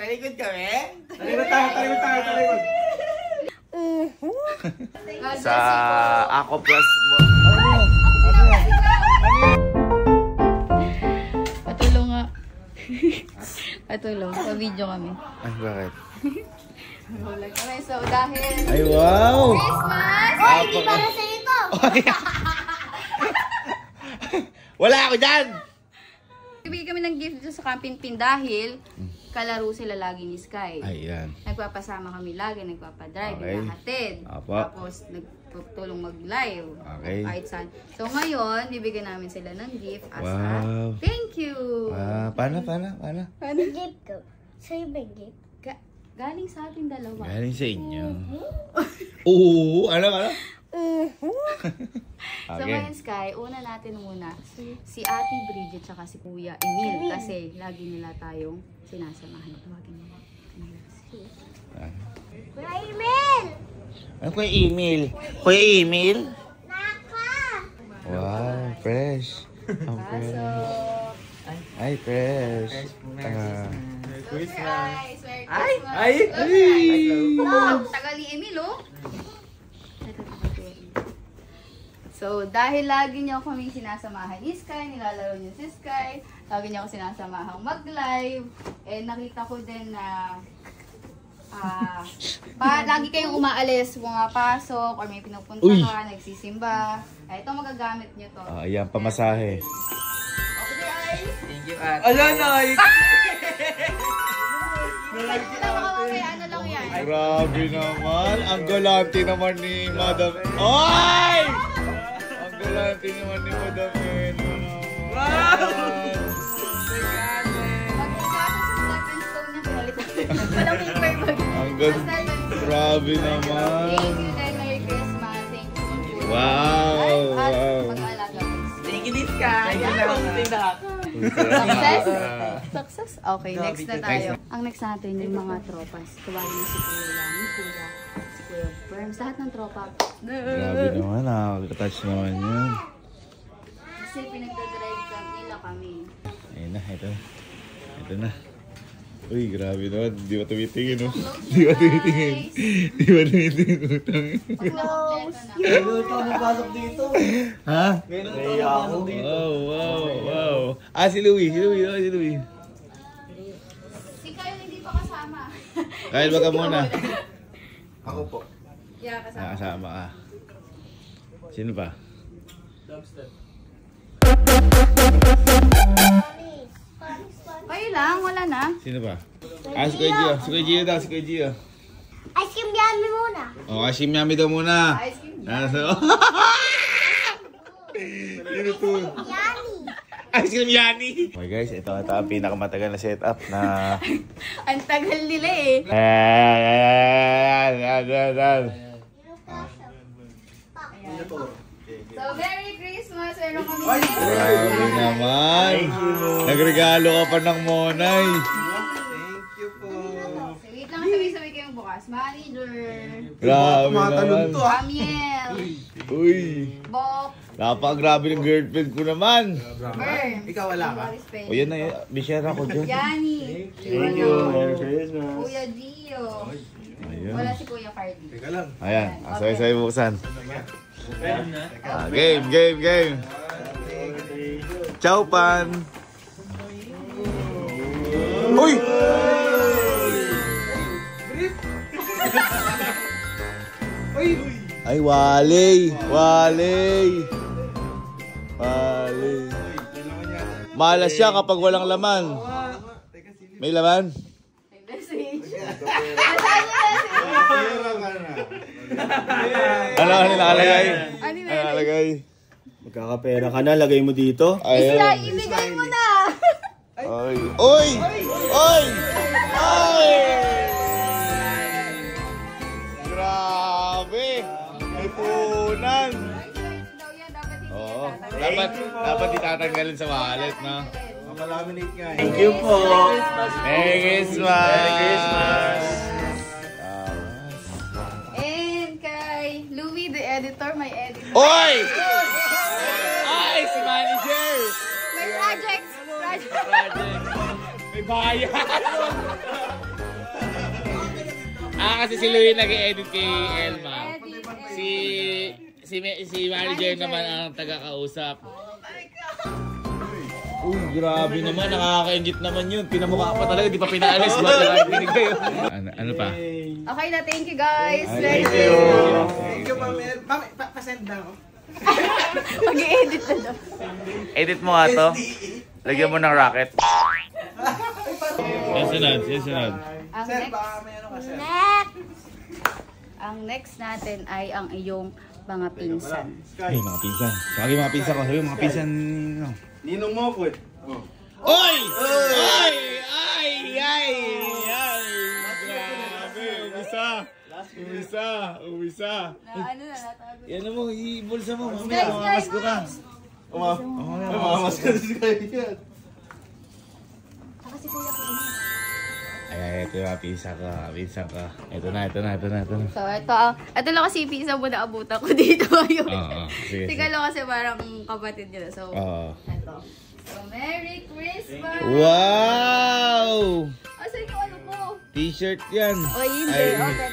Talikod kami? Talikod tayo. Sa Ako Plus mo. Patulong nga. Patulong. Pa-video kami. Ay, bakit? Hulag kami. So, dahil Ay, wow! Christmas! Hoy, hindi para sa ito. Wala ako dyan! Bibigyan kami ng gift dito sa Kampinpin dahil kalaro sila lagi ni Sky. Ayan. Nagpapasama kami lagi, nagpapadrive, Okay. naghahatid. Apo. Tapos nagtutulong mag-live. Okay. Kahit saan. So ngayon, bibigyan namin sila ng gift as Wow. a thank you. Paano? Gift ko. Sa'yo ba gift? Galing sa ating dalawa. Galing sa inyo. Oo, ano? So ngayon, Sky, una natin muna si Ate Bridget tsaka si Kuya Emil kasi lagi nila tayong sinasamahan. Tawagin mo. Kuya Emil! Ano Kuya Emil? Kuya Emil? Naka! Wow, fresh. Ang fresh. Ay, fresh. Merry Christmas! Ay! Tagal ni Emil, oh. So, dahil lagi niyo kami sinasamahan ni Sky, nilalaro niyo si Sky, lagi niyo ako sinasamahang mag-live, eh nakita ko din na lagi kayong umaalis, pumapasok, or may pinupunta ka, nagsisimba. Ay, ito magagamit niyo to. Ayan, pamasahe. Thank you, Ate. Ala, Nay! Ano lang yan? Grabe naman. Ang galante naman ni Madam. Ay! Ang galante naman ni Madam Eno naman. Wow! Ang ganda. Grabe naman. Thank you and Merry Christmas. Thank you. Wow! Wow! Mag-alaga. Thank you, Sky. Success? Success? Okay, next na tayo. Ang next natin yung mga tropas. Tawagin mo si Kuya Yan, si Kuya Berms, lahat ng tropa. Grabe naman. Nakakatouch naman yun. Kasi pinagdadrive nila kami. Ayun na, ito na. Ito na. Uy, grabe naman. Di ba tumitingin, no? Di ba tumitingin? Di ba tumitingin? Pag na-kompleto na. Ganun ka mapasok dito. Ha? Ganun ka mapasok dito. Wow. Si Louie. Si Louie. Si Kyle hindi pa kasama. Kyle, baka muna. Ako po. Yeah, kasama. Nakasama ka. Sino pa? Dubstep. Kayo lang, wala na. Sino pa? Si Kuya Gio. Si Kuya Gio daw. Si Kuya Gio. Ice cream yummy muna. Ice cream yummy daw muna. Ice cream Sino to? Yummy. Ice cream yani. Okay guys, ito ang pinakamatagal na setup na... Ang tagal nila eh. So, Merry Christmas! Meron kami Grabe naman. Nagregalo ka pa ng Monay. Thank you po. Wait lang, sabay-sabay kayong bukas. Manager, Grabe naman. Amiel, Uy. Bok, Napakagrabe ng girlfriend ko naman. Berm. Ikaw wala ka? O yan na, bishare ako dyan. Yani. Thank you. Merry Christmas. Kuya Gio. Ayan. Wala si Kuya Cardi. Teka lang. Ayan, asay-asay buksan. Pwede na. Game. Ciao, Pan. Uy! Ay, wali. Malas siya kapag walang laman. May laman? May message. Ano nakalagay? Nakalagay. Magkakapera ka na, lagay mo dito. Ayan. Ibigay mo na! Ay. Oy! Grabe! May punan! Oo. Dapat itatanggalin sa wallet, no? Makalaminate nga. Thank you po. Merry Christmas! And kay Louie, the editor, may editor. Oy! Ay, si manager! May project. May bayan! kasi si Louie nag-edit kay Elma. Si manager naman ang taga-kausap. Uy, grabe naman. Nakaka-engit naman yun. Pinamukha pa talaga. Di pa pinaalis. Bakit binigay yun? Ano pa? Okay na, thank you guys. Thank you. Thank you, Ma'am. Ma'am, pasend na ako. Mag-i-edit na daw. Edit mo nga to. Lagyan mo ng rocket. Yan sunod. Sir, baka may ano ka, sir. Ang next natin ay ang iyong mga pinsan. Ay, mga pinsan. Sabi mga pinsan ko. Sabi mga pinsan. No. Ninong mo ko. Oy! Oy! Ay! Grabe! Umisa! Ano na, natago. Yan mo, ibulsa mo. Mamaya, mamamas ko ka. Mamamas ka na si Kaya. Saka si Kuya po. Ay, ito yung pinsan ka. Ito na. So, ito lang kasi yung pinsan mo na abutan ko dito ngayon. Sige. Sigalo kasi parang kapatid nila. So, Oo. ito. So, Merry Christmas! Wow! Asan yung ano ko? T-shirt yan. O, hindi. Open.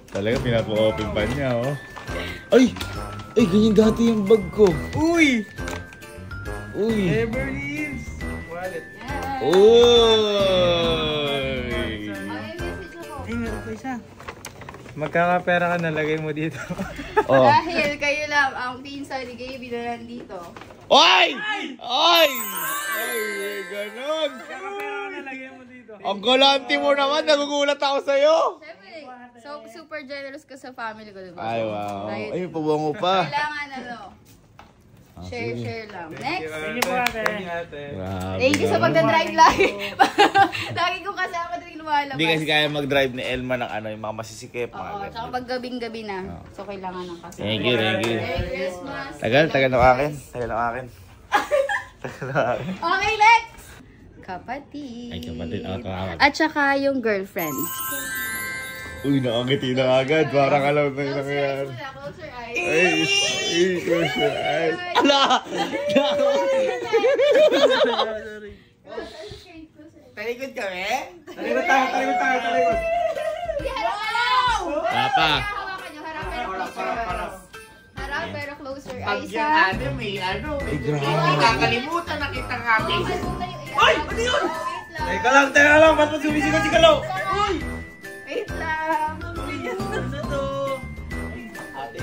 Talaga pinapa-open pa niya, oh. Ay, ganyan dati yung bag ko. Uy! Uy! Beverly Hills! Wallet. Uy! Ay, message ako. Ay, meron pa isa. Magkakapera ka na, lagay mo dito. Oh. Dahil kayo lang ang pinsan ni Gaby na nandito. Oy! Ay, ganon. Magkakapera ka na, lagay mo dito. Ang galante mo naman, nagugulat ako sa'yo. Siyempre, so super generous ka sa family ko, diba? Ay, wow. Dahil- Ay, pabango pa. Kailangan share lang. Next. Thank you po, ate. Grabe. Thank you sa pagdadrive lagi. Lagi ko kasama tuwing lumalabas. Hindi kasi kaya mag-drive ni Elma ng yung mga masisikip. Oo, tsaka pag gabing-gabi na. So, kailangan ng kasama. Thank you. Merry Christmas. Tagal ng akin. Okay, next! Kapatid. Ay, kapatid. Tawag. At saka yung girlfriend. Uy, nakangiti na agad. Parang alam na yung nangyayari. Close your eyes. Ay, close your eyes. Ala! Talikod kami? Talikod tayo. Papa. Hawakan nyo, harap pero close your eyes. Harap pero close your Pag eyes. yung ano, may ano. Hindi kakalimutan na kitang amin. Ay! Ano yun? Wait lang. Teka lang. Ba't mo sumisigaw si Kalo? Wait lang. Ano to? Ate,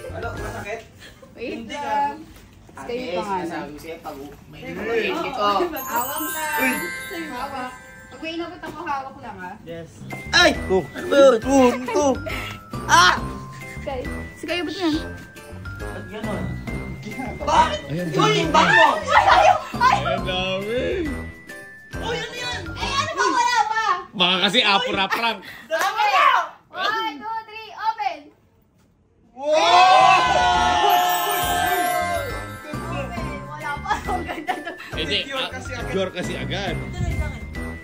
ano? Masakit? Wait lang. Kayo pa nga na. Sabi ko sa'yo, pag may hindi ko. Hawak ka. Hawak. Pag may inabot ako, hawak lang ha. Yes. Ay! Ito! Okay. Si kayo ba't yan? Ba't gano'n? Bakit? Uy, bako! Ang dami! Eh, ano pa? Wala pa! Baka kasi apura-prank. Okay! 1, 2, 3, open! Open! Wala pa. Ang ganda to. Hindi, sure kasi agad.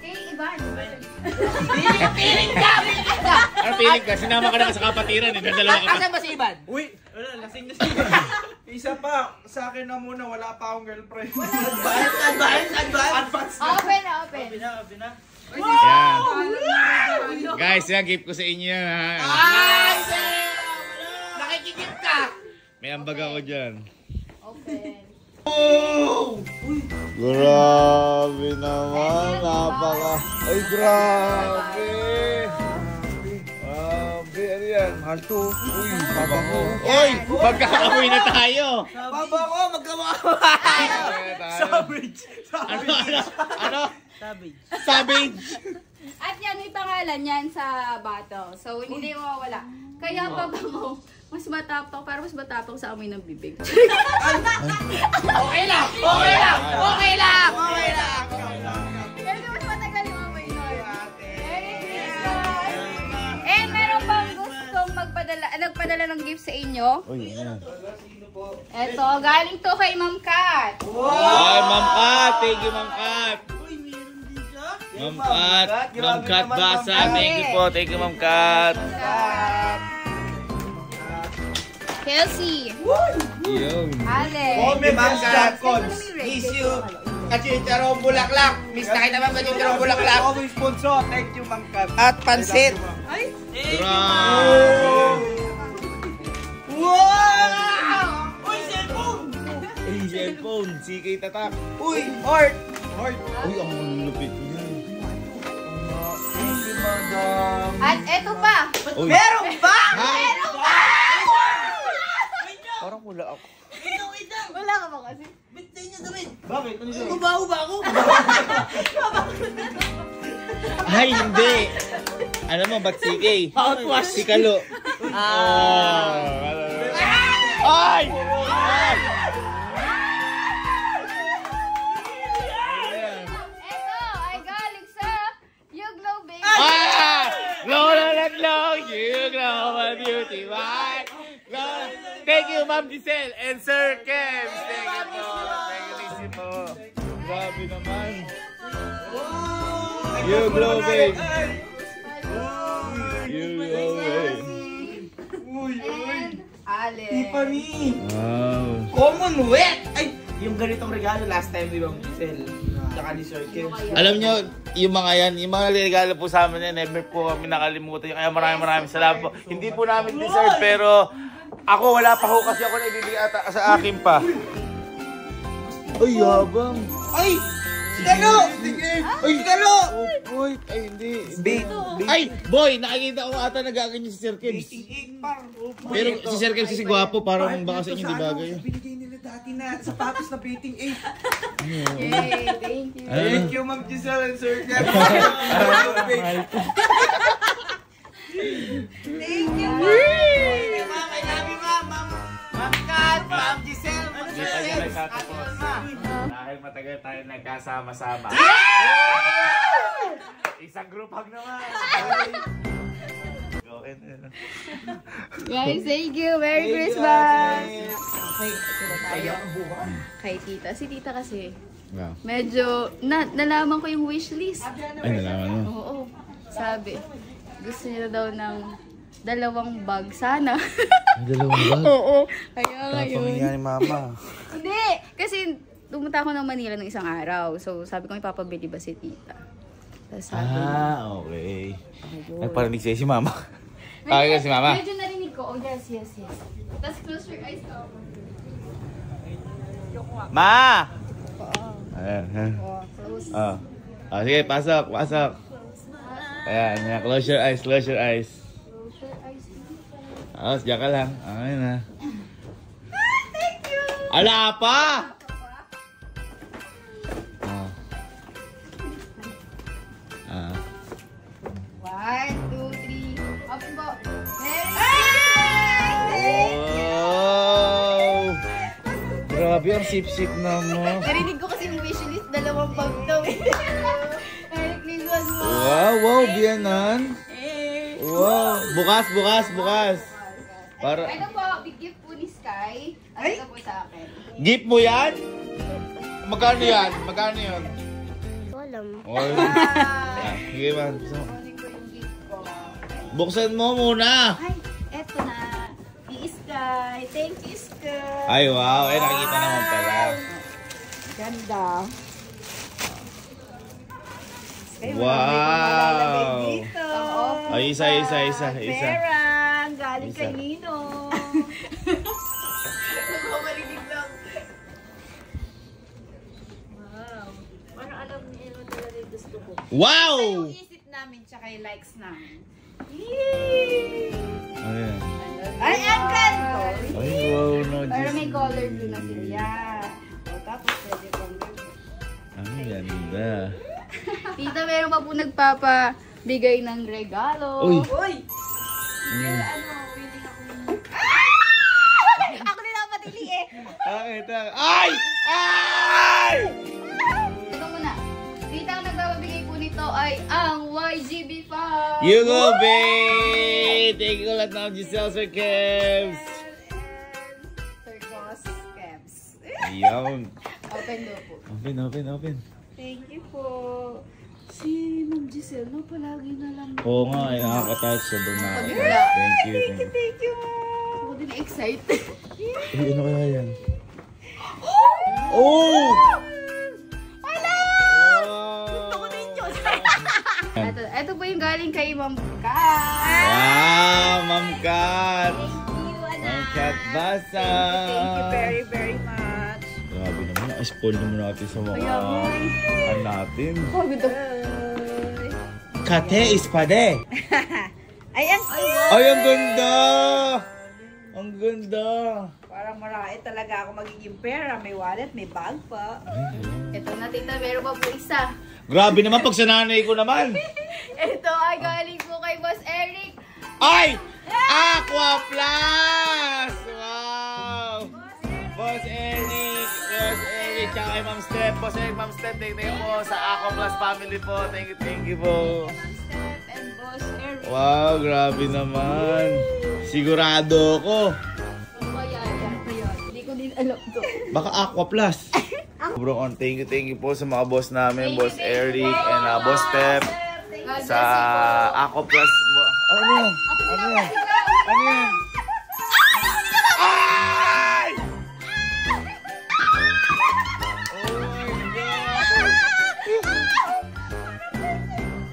Eh, iba. Ano feeling ka? Sinama ka na sa kapatiran eh. Nadalawa ka pa. Asan ba si Iban? Uy, wala, lasing na si Iban. Isa pa, sa akin na muna, wala pa akong girlfriend. Advance. Open na, open. Yan. Guys, yan, gift ko sa inyo yan ha. Ay, nakikigit ka. May ambag ako dyan. Open. Grabe naman, napaka... Ay, grabe! Grabe, ano yan? Mahal to. Uy, mabango. Uy, magkakamoy na tayo! Baba ko, magkamawa. Savage! Ano? Savage! At yan, may pangalan yan sa bato. So, hindi mawawala. Kaya pa ba mo, mas matapang, para mas matapang sa amoy ng bibig. Okay lang. Pero mas matagal yung amoy nun. Merry Christmas! And meron pang gustong nagpadala ng gift sa inyo. Uy, yan. Eto, galing to kay Ma'am Kat. Ay, Ma'am Kat! Thank you, Ma'am Kat! Ma'am Kat Basa. Thank you po. Thank you, Ma'am Kat. Kelsey. Yun. Alex. Comment Diba? sa Send mo na cons. may red. Miss you. At chicharong bulaklak. Miss, nakita mo ba yung chicharong bulaklak? Always sponsor. Thank you, Ma'am Kat. At pansit. Wow! Uy, cellphone! Ay, cellphone. CK tatak. Uy, heart! Heart. Uy, ang lupit niya. Thank you, Madam. At eto pa. Uy. Meron ba? Meron pa! Parang wala ako. Wala ka ba kasi? Bakit? Ano siya? Baho ba ako? Ay, hindi. Alam mo, ba't CK? Outwash. Si Kalo. Ay! Eto ay galing sa Yuglo Baby. Ah! Lola at long, you know my beauty, right? Thank you, Ma'am Giselle and Sir Kev. Thank you po. Thank you po. Grabe naman. You glow, babe. You glow, babe. And Alex. Tiffany. Wow. Commonwealth! Ay, yung ganitong regalo last time ni Ma'am Giselle. Tsaka ni Sir Kim. Alam nyo, yung mga yan, yung mga regalo po sa amin yan, never po kami nakalimutan. Kaya maraming salamat po. Hindi po namin deserve, pero ako wala pa ho kasi ako na ibibigay ata sa akin pa. Ay, yabang. Ay! Sigalo! Ay, sigalo! Uy, ay hindi. Bait. Ay, boy, nakikita ko ata nagaganyan si Sir Kebs. Pero si Sir Kebs kasi gwapo, parang baka sa inyo di bagay. Binigay nila dati na sapatos na Beating 8. Yay, thank you. Thank you, Ma'am Giselle and Sir Kev. Thank you, Ma'am. Ma'am, I love you, Ma'am. Ma'am Kat, Ma'am Giselle, Ma'am Hindi pa niya Giselle. nagtatapos. Dahil matagal tayo nagkasama-sama. Isang group hug naman. Guys, thank you. Merry Christmas. Kay tita. Si tita kasi, medyo, nalaman ko yung wishlist. Ay, nalaman mo. Oo. Sabi, gusto niya daw ng 2 bag. Sana. Dalawang bag? Oo. Kaya ngayon. ni Mama. Hindi. Kasi pumunta ako ng Manila ng isang araw. So, sabi ko, ipapabili ba si tita? Tapos sabi, Okay. ayun. Nagparinig sa'yo si Mama. Okay ka si Mama? Medyo narinig ko. Oh, yes. Tapos close your eyes. Ma! Ayan. Close. Oh. Oh, sige, pasok. Ayan, close your eyes. Close your eyes. Oh, diyan ka lang. Ayan na. Thank you! Ala pa! Ah. 1, 2, 3. Open po. Merry Christmas! Wow! Grabe ang sip-sip na mo. Narinig ko kasi yung wishlist, 2 bag daw eh. Merry Christmas mo! Wow, biyanan. Wow, bukas. Para Ito po, big gift po ni Sky. At ito po sa akin. gift mo yan? Magkano yan? Walang. Sige man. Kunin ko yung gift ko. Buksan mo muna. Ay, eto na. Ni Sky. Thank you, Sky. Ay, wow. Ay, nakikita naman pala. Ganda. Wow. Ay, isa. Perang, galing Isa. kay Nino. Nagmamalinig lang. Wow. Parang alam niyo naman talaga yung gusto ko. Wow! Yung isip namin, tsaka yung likes namin. Yay! Ayan. Ay, ang ganda! Ay, wow. No, Pero may Diyos. color blue na sila. O, tapos pwede pang Ang ganda. Tita, meron pa po nagpapabigay ng regalo. Uy. Ako nila ang patili eh. Ay! Ito muna. Tita, ang nagpapabigay po nito ay ang YGB5. You go, babe! Thank you ulit na Giselle Sir Kebs. Circus Caps. Ayan. Open daw po. Open. Thank you po. Si Ma'am Giselle, no, palagi na lang. Oo nga, ay nakaka-touch. Sobrang nakaka-touch. Wala. Thank you. Thank you, Ma'am. Ako din excited. Ay, ano kaya yan? Oh! Ito po yung galing kay Ma'am Kat. Wow, Ma'am Kat. Thank you, Ma'am anak. Kat Basa. Thank you very, very much. Grabe naman, spoil naman natin sa mga Kaya nga. ano natin. Sabi daw. Kate ispade. Ayan. Ay, ang ganda! Ang ganda! Parang marami talaga ako magiging pera. May wallet, may bag pa. Ito na tita, meron pa po isa. Grabe naman pag sa nanay ko naman. Ito ay galing po kay Boss Eric. Ay! Aqua Plus! Wow! Boss Eric! Boss Eric! Tsaka kay Ma'am Steph. Boss Eric, Ma'am Steph, thank you po sa Aqua Plus family po. Thank you po. Ma'am Steph and Boss Eric. Wow, grabe naman. Sigurado ko. Kaya. Hindi ko din alam to. Baka Aqua Plus. Bro, thank you po sa mga boss namin, Boss Eric and Boss Steph. Sa Aqua Plus. Ano yan? Ano yan? Ano yan? Ay!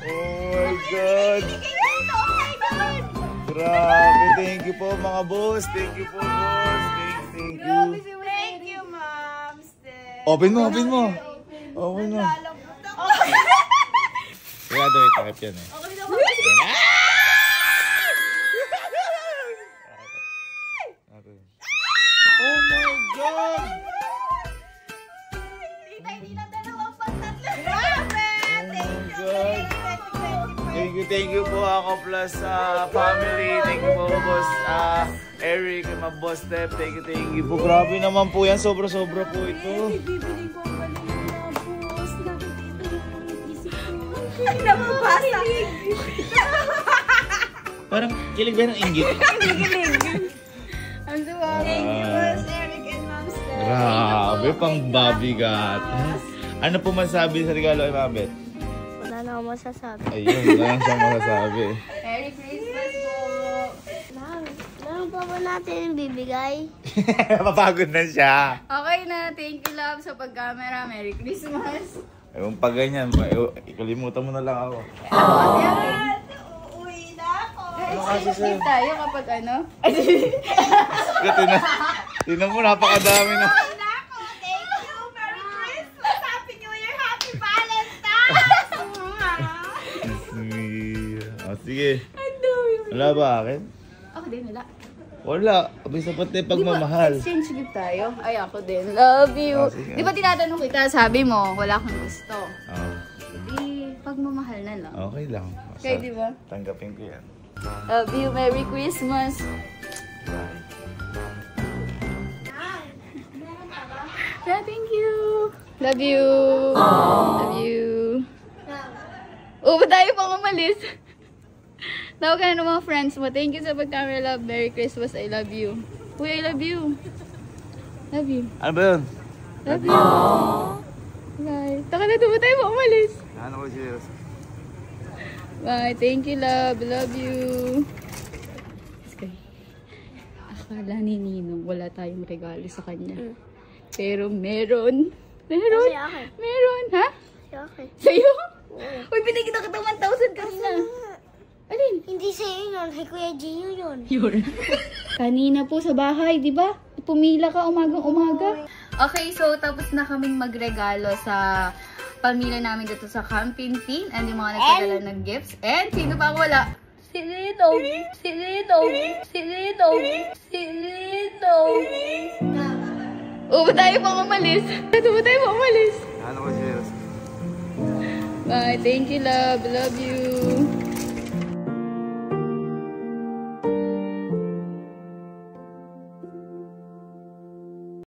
Oh my God! Oh my God! Grabe, thank you po mga boss. Thank you po, boss. Thank you. Thank you, Ma'am Steph. Open mo. Open mo. Sigurado may takip yan eh. Yan na! Oh my God! Tita, hindi na dalawang pagtatlo. Oh my God! Thank you po ako plus family. Thank you po boss Eric and my boss Steph. Thank you po. Grabe naman po yan. Sobra-sobra po ito. Bibili ko ang galing na, boss. Nakikita yung isip ko. Nababasa. Parang kilig ba ng inggit? Ang duwa. Thank you, Boss Eric and Ma'am Steph. Grabe, pang babigat. Ano po masabi sa regalo kay Ma'am Beth? Wala na ako masasabi. Ayun, wala lang siyang masasabi. Merry Christmas po. Meron pa ba natin bibigay? Mapagod na siya. Okay na. Thank you, love, sa pag-camera. Merry Christmas. Ewan pa ganyan, ikalimutan mo na lang ako. Uuwi na ako. Exclusive tayo kapag ano? Tinan mo, napakadami na. Uuwi na ako. Thank you. Merry Christmas. Happy New Year. Happy Valentine's. Sige. Wala ba akin? Ako din, wala. Wala. Abay sapat na yung pagmamahal. Exchange gift tayo. Ay, ako din. Love you. Sige. Di ba tinatanong kita, sabi mo, wala kang gusto. Ah, Di, pagmamahal na lang. okay lang. Okay, di ba? Tanggapin ko yan. Love you. Merry Christmas. Yeah, thank you. Love you. Love you. Oh, ba tayo pang umalis? Tawag ka na ng mga friends mo. Thank you sa pag-camera, love. Merry Christmas. I love you. Uy, I love you. Love you. Ano ba yun? Love you. Bye. Taka na, tumo tayo pa umalis. Ano ko siya? Bye. Thank you, love. Love you. Okay. Akala ni Ninong wala tayong regalo sa kanya. Pero meron. Meron. Kasi akin. Meron, ha? Okay. Sa'yo? Uy, binigyan na kita 1,000 kanina. Alin? Hindi sa'yo yun. Kay Kuya Gio yun. Yun. Kanina po sa bahay, di ba? Pumila ka umagang-umaga. Okay, so tapos na kaming magregalo sa pamilya namin dito sa Camping Team and yung mga nagpadala ng gifts. And sino pa wala? Si Lito. Si Lito. Si Lito. Si Lito. Ba tayo pang umalis? Ba tayo pang umalis? Ano ko siya? Bye. Thank you, love. Love you.